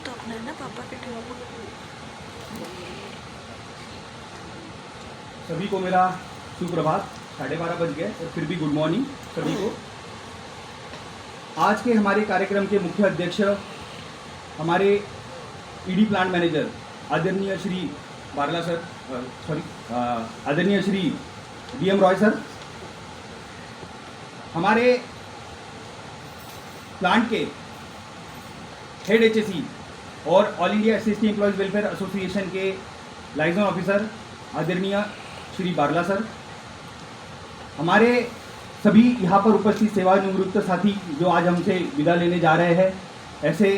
तो अपना है ना पापा के टेबल। सभी को मेरा सुप्रभात। 12:30 बज गए और फिर भी गुड मॉर्निंग सभी को। आज के हमारे कार्यक्रम के मुख्य अध्यक्ष हमारे ईडी प्लांट मैनेजर आदरणीय श्री बारला सर, आदरणीय श्री डीएम रॉय सर, हमारे प्लांट के हेड एचएसई और all India SST employees welfare association के लाइजन ऑफिसर आदरणीय श्री बारला सर, हमारे सभी यहाँ पर उपस्थित सेवानिवृत्त साथी जो आज हमसे विदा लेने जा रहे हैं, ऐसे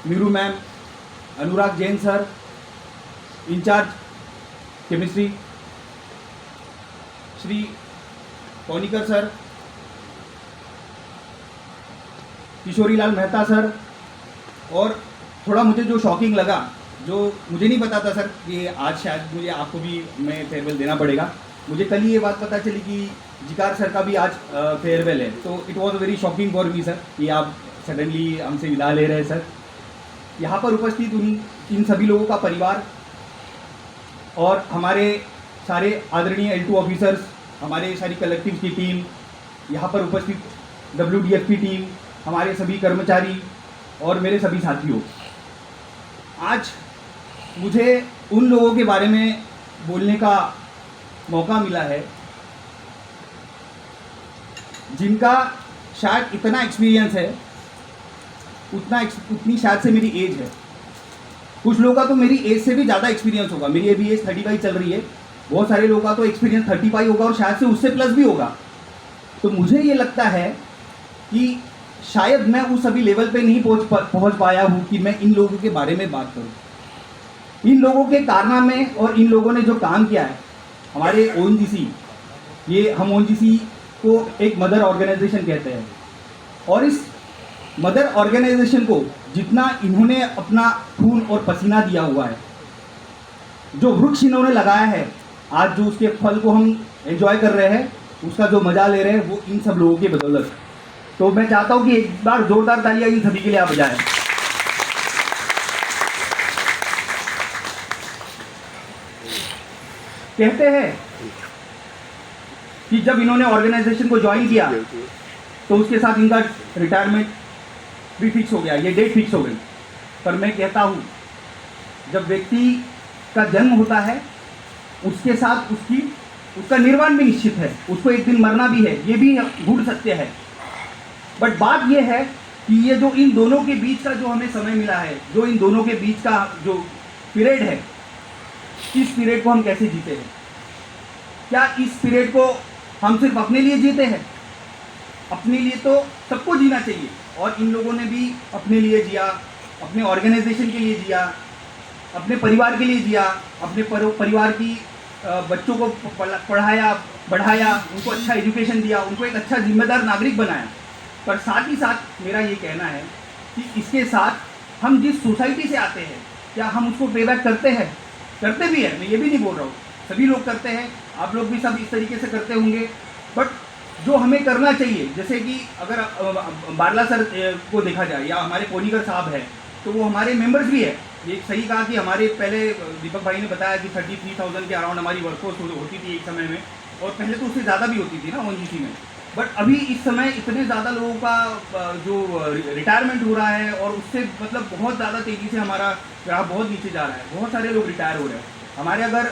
Meeru ma'am, Anurag Jain sir, incharge chemistry Shri Paunikar sir, Kishorilal Mehta sir, और थोड़ा मुझे जो शॉकिंग लगा, जो मुझे नहीं पता था सर कि आज शायद मुझे आपको भी मैं फेयरवेल देना पड़ेगा। मुझे कल ही ये बात पता चली कि जिकार सर का भी आज फेयरवेल है, तो it was very shocking for me sir कि आप सडनली हमसे विदा ले रहे हैं सर। यहाँ पर उपस्थित इन सभी लोगों का परिवार और हमारे सारे आदरणीय L2 ऑफिसर्स, हमारे सारी कलेक्टिव की टीम, यहाँ पर उपस्थित WDF की टीम, हमारे सभी कर्मचारी और मेरे सभी साथियों, आज मुझे उन लोगों के बारे में बोलने का मौका मिला है जिनका शायद इतना एक्सपीरियंस है, उतनी शायद से मेरी एज है। कुछ लोगों का तो मेरी एज से भी ज़्यादा एक्सपीरियंस होगा। मेरी अभी एज 35 चल रही है, बहुत सारे लोगों का तो एक्सपीरियंस 35 होगा और शायद से उससे प्लस भी होगा। तो मुझे ये लगता है कि शायद मैं उस अभी लेवल पे नहीं पहुंच पाया हूँ कि मैं इन लोगों के बारे में बात करूँ। इन लोगों के कारनामे और इन लोगों ने जो काम किया है, हमारे ONGC, ये हम ONGC को एक मदर ऑर्गेनाइजेशन कहते हैं, और इस मदर ऑर्गेनाइजेशन को जितना इन्होंने अपना खून और पसीना दिया हुआ है, जो वृक्ष इन्होंने लगाया है, आज जो उसके फल को हम एंजॉय कर रहे हैं, उसका जो मजा ले रहे हैं, वो इन सब लोगों की बदौलत। तो मैं चाहता हूं कि एक बार जोरदार तालियां इन सभी के लिए आप बजाएं। कहते हैं कि जब इन्होंने ऑर्गेनाइजेशन को ज्वाइन किया तो उसके साथ इनका रिटायरमेंट भी फिक्स हो गया, ये डेट फिक्स हो गई। पर मैं कहता हूं, जब व्यक्ति का जन्म होता है उसके साथ उसका निर्वाण भी निश्चित है, उसको एक दिन मरना भी है, ये भी गूढ़ सत्य है। बट बात यह है कि ये जो इन दोनों के बीच का जो हमें समय मिला है, जो इन दोनों के बीच का जो पीरियड है, इस पीरियड को हम कैसे जीते हैं? क्या इस पीरियड को हम सिर्फ अपने लिए जीते हैं? अपने लिए तो सबको जीना चाहिए, और इन लोगों ने भी अपने लिए जिया, अपने ऑर्गेनाइजेशन के लिए जिया, अपने परिवार के लिए जिया, अपने परिवार की बच्चों को पढ़ाया, बढ़ाया, उनको अच्छा एजुकेशन दिया, उनको एक अच्छा जिम्मेदार नागरिक बनाया। पर साथ ही साथ मेरा ये कहना है कि इसके साथ हम जिस सोसाइटी से आते हैं, क्या हम उसको पे बैक करते हैं? करते भी हैं, मैं ये भी नहीं बोल रहा हूँ, सभी लोग करते हैं, आप लोग भी सब इस तरीके से करते होंगे। बट जो हमें करना चाहिए, जैसे कि अगर बारला सर को देखा जाए या हमारे पौनिकर साहब हैं, तो वो हमारे मेंबर्स भी है। ये सही कहा कि हमारे पहले दीपक भाई ने बताया कि 33,000 के अराउंड हमारी वर्कफोर्स होती थी एक समय में, और पहले तो उससे ज़्यादा भी होती थी ना ONGC में। बट अभी इस समय इतने ज़्यादा लोगों का जो रिटायरमेंट हो रहा है, और उससे मतलब बहुत ज़्यादा तेज़ी से हमारा ग्राफ बहुत नीचे जा रहा है, बहुत सारे लोग रिटायर हो रहे हैं। हमारे अगर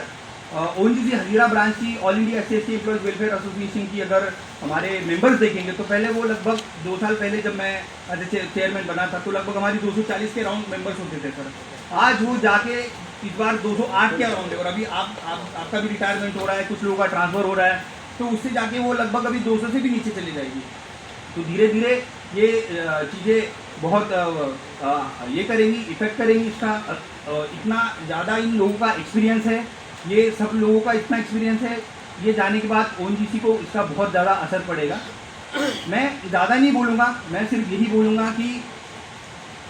ONGC हजीरा ब्रांच की, all India SST employees welfare association की अगर हमारे मेंबर्स देखेंगे, तो पहले वो लगभग 2 साल पहले जब मैं चेयरमैन बना था, तो लगभग हमारी 240 के अराउंड मेंबर्स होते थे सर। आज वो जाके इस बार 208 के अराउंड है, और अभी आपका भी रिटायरमेंट हो रहा है, कुछ लोगों का ट्रांसफ़र हो रहा है, तो उससे जाके वो लगभग अभी 200 से भी नीचे चली जाएगी। तो धीरे धीरे ये चीज़ें बहुत ये करेंगी, इफेक्ट करेंगी इसका। इतना ज़्यादा इन लोगों का एक्सपीरियंस है, ये सब लोगों का इतना एक्सपीरियंस है, ये जाने के बाद ONGC को इसका बहुत ज़्यादा असर पड़ेगा। मैं ज़्यादा नहीं बोलूँगा, मैं सिर्फ यही बोलूँगा कि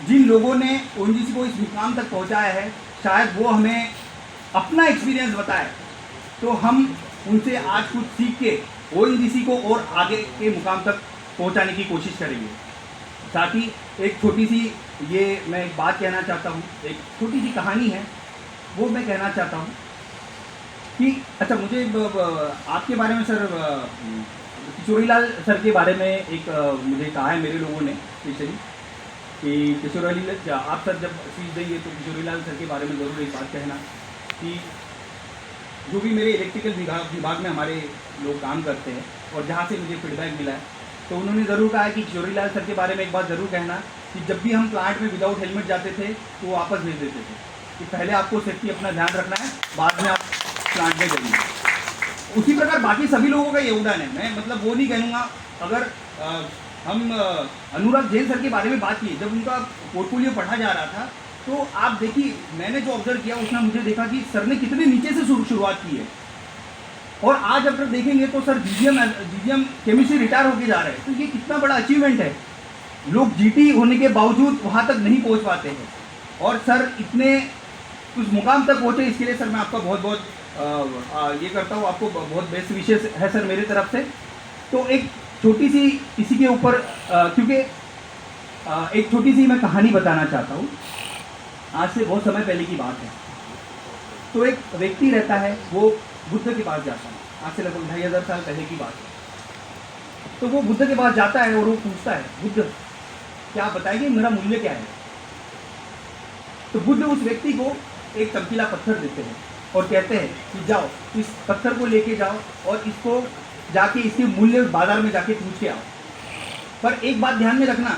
जिन लोगों ने ONGC को इस मुकाम तक पहुँचाया है, शायद वो हमें अपना एक्सपीरियंस बताए, तो हम उनसे आज कुछ सीख के ONGC को और आगे के मुकाम तक पहुंचाने की कोशिश करेंगे। साथ ही एक छोटी सी ये मैं एक बात कहना चाहता हूँ, एक छोटी सी कहानी है, वो मैं कहना चाहता हूँ कि अच्छा मुझे आपके बारे में सर किशोरीलाल सर के बारे में एक मुझे कहा है मेरे लोगों ने स्पेशली कि किशोरीलाल आप सर जब स्पीच देंगे तो किशोरीलाल सर के बारे में ज़रूर एक बात कहना कि जो भी मेरे इलेक्ट्रिकल विभाग में हमारे लोग काम करते हैं और जहाँ से मुझे फीडबैक मिला है तो उन्होंने ज़रूर कहा है कि किशोरीलाल सर के बारे में एक बात ज़रूर कहना कि जब भी हम प्लांट में विदाउट हेलमेट जाते थे तो वो वापस भेज देते थे कि पहले आपको सेफ्टी अपना ध्यान रखना है, बाद में आप प्लांट में जाइए। उसी प्रकार बाकी सभी लोगों का योगदान है। मैं मतलब वो नहीं कहूँगा, अगर हम अनुराग जैन सर के बारे में बात की, जब उनका पोर्टफोलियो पढ़ा जा रहा था तो आप देखिए, मैंने जो ऑब्जर्व किया उसमें मुझे देखा कि सर ने कितने नीचे से शुरुआत की है और आज अगर देखेंगे तो सर जीजीएम केमिस्ट्री रिटायर होके जा रहे हैं, तो ये कितना बड़ा अचीवमेंट है। लोग जीटी होने के बावजूद वहाँ तक नहीं पहुँच पाते हैं और सर इतने उस मुकाम तक पहुँचे, इसके लिए सर मैं आपका बहुत बहुत ये करता हूँ, आपको बहुत बेस्ट विशेष है सर मेरे तरफ से। तो एक छोटी सी इसी के ऊपर क्योंकि एक छोटी सी मैं कहानी बताना चाहता हूँ। आज से बहुत समय पहले की बात है। तो एक व्यक्ति रहता है, वो बुद्ध के पास जाता है, आज से लगभग 2500 साल पहले की बात है। तो वो बुद्ध के पास जाता है और वो पूछता है, बुद्ध क्या आप बताएंगे मेरा मूल्य क्या है। तो बुद्ध उस व्यक्ति को एक चमकीला पत्थर देते हैं और कहते हैं कि जाओ इस पत्थर को लेके जाओ और इसको जाके इसके मूल्य बाजार में जाके पूछ के आओ, पर एक बात ध्यान में रखना,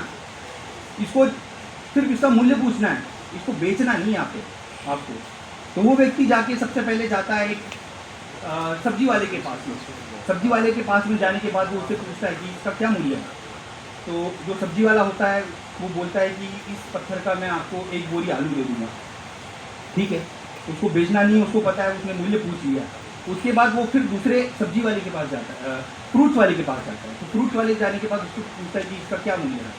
इसको सिर्फ इसका मूल्य पूछना है, इसको बेचना नहीं आपको। तो वो व्यक्ति जाके सबसे पहले जाता है एक सब्जी वाले के पास में। सब्जी वाले के पास में जाने के बाद वो उससे पूछता है कि इसका क्या मूल्य है। तो जो सब्जी वाला होता है वो बोलता है कि इस पत्थर का मैं आपको 1 बोरी आलू दे दूँगा। ठीक है, उसको बेचना नहीं है, उसको पता है, उसने मूल्य पूछ लिया। उसके बाद वो फिर दूसरे सब्जी वाले के पास जाता है, फ्रूट्स वाले के पास जाता है। तो फ्रूट वाले जाने के बाद उसको पूछता है कि इसका क्या मूल्य है।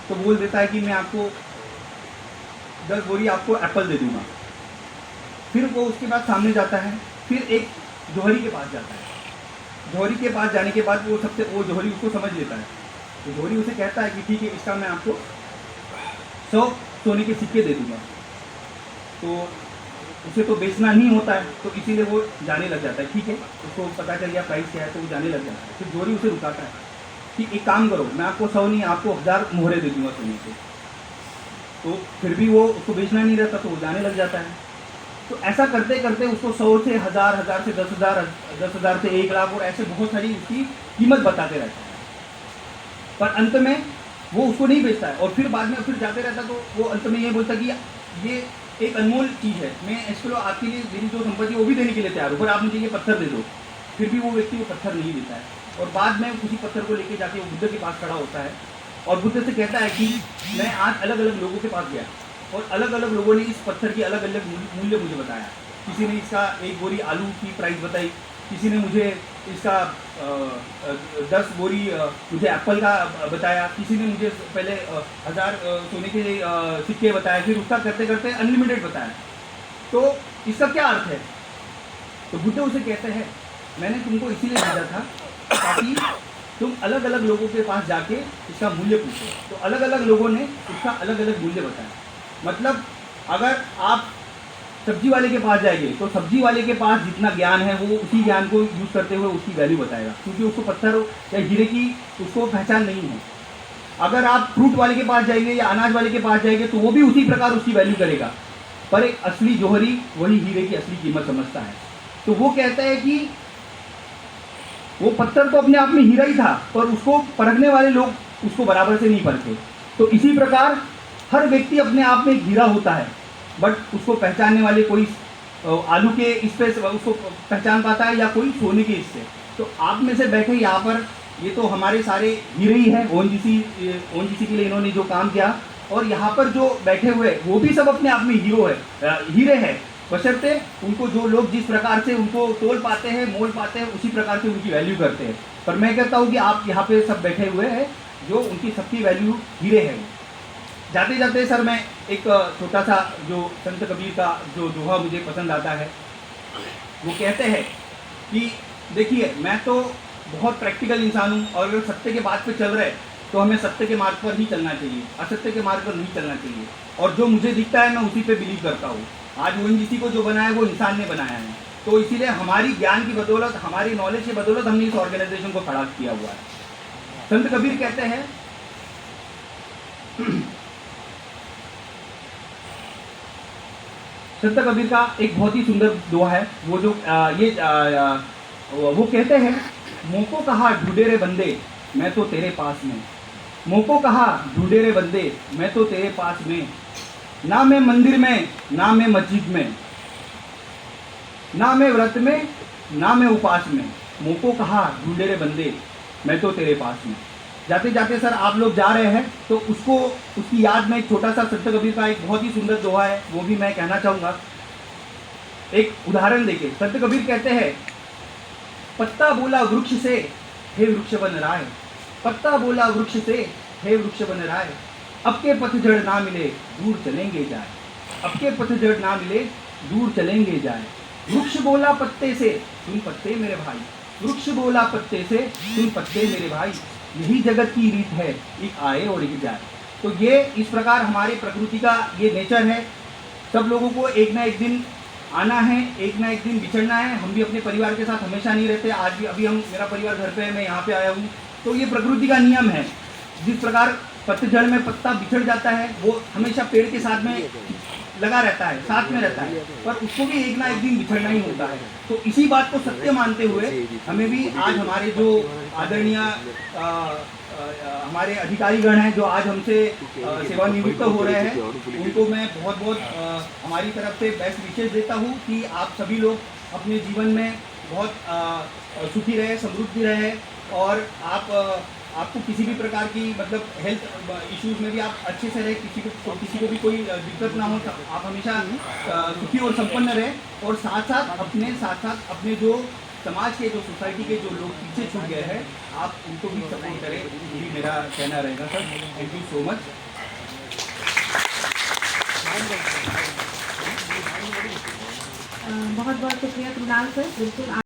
तो बोल देता है कि मैं आपको 10 बोरी आपको एप्पल दे दूँगा। फिर वो उसके बाद सामने जाता है, फिर एक जौहरी के पास जाता है। जौहरी के पास जाने के बाद वो जौहरी उसको समझ लेता है। तो जौहरी उसे कहता है कि ठीक है, इसका मैं आपको 100 सोने के सिक्के दे दूँगा। तो उसे तो बेचना नहीं होता है, तो इसीलिए वो जाने लग जाता है। ठीक है, उसको पता चल गया प्राइस क्या है, तो वो जाने लग जाता है। फिर जौहरी उसे रुकाता है कि एक काम करो, मैं आपको 100 नहीं, आपको 1000 मोहरे दे दूँगा सोने के। तो फिर भी वो उसको बेचना नहीं रहता, तो वो जाने लग जाता है। तो ऐसा करते करते उसको 100 से 1000, 1000 से 10,000, 10,000 से 1 लाख और ऐसे बहुत सारी उसकी कीमत बताते रहता है। पर अंत में वो उसको नहीं बेचता है और फिर बाद में फिर जाते रहता, तो वो अंत में ये बोलता कि ये एक अनमोल चीज़ है, मैं इसको आपके लिए मेरी जो संपत्ति वो भी देने के लिए तैयार हूँ, पर आप मुझे ये पत्थर दे दो। फिर भी वो व्यक्ति वो पत्थर नहीं देता है और बाद में उसी पत्थर को लेके जाके वो बुद्ध के पास खड़ा होता है और बुद्ध से कहता है कि मैं आज अलग अलग लोगों के पास गया और अलग अलग लोगों ने इस पत्थर की अलग अलग मूल्य मुझे बताया। किसी ने इसका 1 बोरी आलू की प्राइस बताई, किसी ने मुझे इसका 10 बोरी मुझे एप्पल का बताया, किसी ने मुझे पहले 1000 सोने के सिक्के बताए, फिर उसका करते करते अनलिमिटेड बताया। तो इसका क्या अर्थ है। तो बुद्ध उसे कहते हैं, मैंने तुमको इसीलिए भेजा था ताकि तुम अलग अलग लोगों के पास जाके इसका मूल्य पूछो। तो अलग अलग लोगों ने उसका अलग अलग मूल्य बताया। मतलब अगर आप सब्जी वाले के पास जाएंगे तो सब्जी वाले के पास जितना ज्ञान है वो उसी ज्ञान को यूज़ करते हुए उसकी वैल्यू बताएगा, क्योंकि उसको पत्थर या हीरे की उसको पहचान नहीं है। अगर आप फ्रूट वाले के पास जाएंगे या अनाज वाले के पास जाएंगे तो वो भी उसी प्रकार उसकी वैल्यू करेगा, पर एक असली जौहरी वही हीरे की असली कीमत समझता है। तो वो कहता है कि वो पत्थर तो अपने आप में हीरा ही था, पर उसको परखने वाले लोग उसको बराबर से नहीं परखे। तो इसी प्रकार हर व्यक्ति अपने आप में एक हीरा होता है, बट उसको पहचानने वाले कोई आलू के इस पे उसको पहचान पाता है या कोई सोने के इससे। तो आप में से बैठे यहाँ पर ये तो हमारे सारे हीरे ही हैं। ओएनजीसी के लिए इन्होंने जो काम किया, और यहाँ पर जो बैठे हुए वो भी सब अपने आप में हीरे हैं, बशर्ते उनको जो लोग जिस प्रकार से उनको तोल पाते हैं, मोल पाते हैं, उसी प्रकार से उनकी वैल्यू करते हैं। पर मैं कहता हूँ कि आप यहाँ पे सब बैठे हुए हैं जो उनकी सबकी वैल्यू हीरे है। जाते जाते सर मैं एक छोटा सा जो संत कबीर का जो दोहा मुझे पसंद आता है, वो कहते हैं कि देखिए मैं तो बहुत प्रैक्टिकल इंसान हूँ और अगर सत्य के बात पे चल रहे तो हमें सत्य के मार्ग पर ही चलना चाहिए, असत्य के मार्ग पर नहीं चलना चाहिए। और जो मुझे दिखता है मैं उसी पे बिलीव करता हूँ। आज ओएनजीसी को जो बनाया है वो इंसान ने बनाया है, तो इसीलिए हमारी ज्ञान की बदौलत, हमारी नॉलेज की बदौलत हमने इस ऑर्गेनाइजेशन को खड़ा किया हुआ है। संत कबीर कहते हैं संत कबीर का एक बहुत ही सुंदर दोहा है, वो जो वो कहते हैं, मोको कहा ढूंढे रे बंदे मैं तो तेरे पास में, मोको कहा ढूंढे रे बंदे मैं तो तेरे पास में, ना मैं मंदिर में ना मैं मस्जिद में, ना मैं व्रत में ना मैं उपास में, मोको कहा ढूंढे रे बंदे मैं तो तेरे पास में। जाते जाते सर आप लोग जा रहे हैं तो उसको, उसकी याद में एक छोटा सा संत कबीर का एक बहुत ही सुंदर दोहा है, वो भी मैं कहना चाहूँगा। एक उदाहरण देखिए, संत कबीर कहते हैं, पत्ता बोला वृक्ष से हे वृक्ष बन राय, पत्ता बोला वृक्ष से हे वृक्ष बन राय, अब के पतझड़ ना मिले दूर चलेंगे जाए, अब के पतझड़ ना मिले दूर चलेंगे जाए। वृक्ष बोला पत्ते से सुन पत्ते मेरे भाई, वृक्ष बोला पत्ते से सुन पत्ते मेरे भाई, यही जगत की रीत है, एक आए और एक जाए। तो ये इस प्रकार हमारी प्रकृति का ये नेचर है, सब लोगों को एक ना एक दिन आना है, एक ना एक दिन बिछड़ना है। हम भी अपने परिवार के साथ हमेशा नहीं रहते, आज भी अभी हम, मेरा परिवार घर पे है, मैं यहाँ पे आया हूँ। तो ये प्रकृति का नियम है, जिस प्रकार पतझड़ में पत्ता बिछड़ जाता है, वो हमेशा पेड़ के साथ में लगा रहता है, साथ में रहता है, पर उसको भी एक ना एक दिन बिछड़ना ही होता है। तो इसी बात को सत्य मानते हुए हमें भी आज हमारे जो आदरणीय हमारे अधिकारीगण हैं, जो आज हमसे सेवानिवृत्त हो रहे हैं, उनको मैं बहुत बहुत हमारी तरफ से बेस्ट विशेष देता हूँ कि आप सभी लोग अपने जीवन में बहुत सुखी रहे, समृद्धि रहे, और आपको किसी भी प्रकार की मतलब हेल्थ इश्यूज में भी आप अच्छे से रहे, किसी को भी कोई दिक्कत ना हो, आप हमेशा सुखी और संपन्न रहे। और साथ साथ अपने जो समाज के, जो सोसाइटी के जो लोग पीछे छूट गए हैं, आप उनको भी सपोर्ट करें, यही मेरा कहना रहेगा sir. Thank you so much. बहुत बहुत शुक्रिया कृणाल सर। बिल्कुल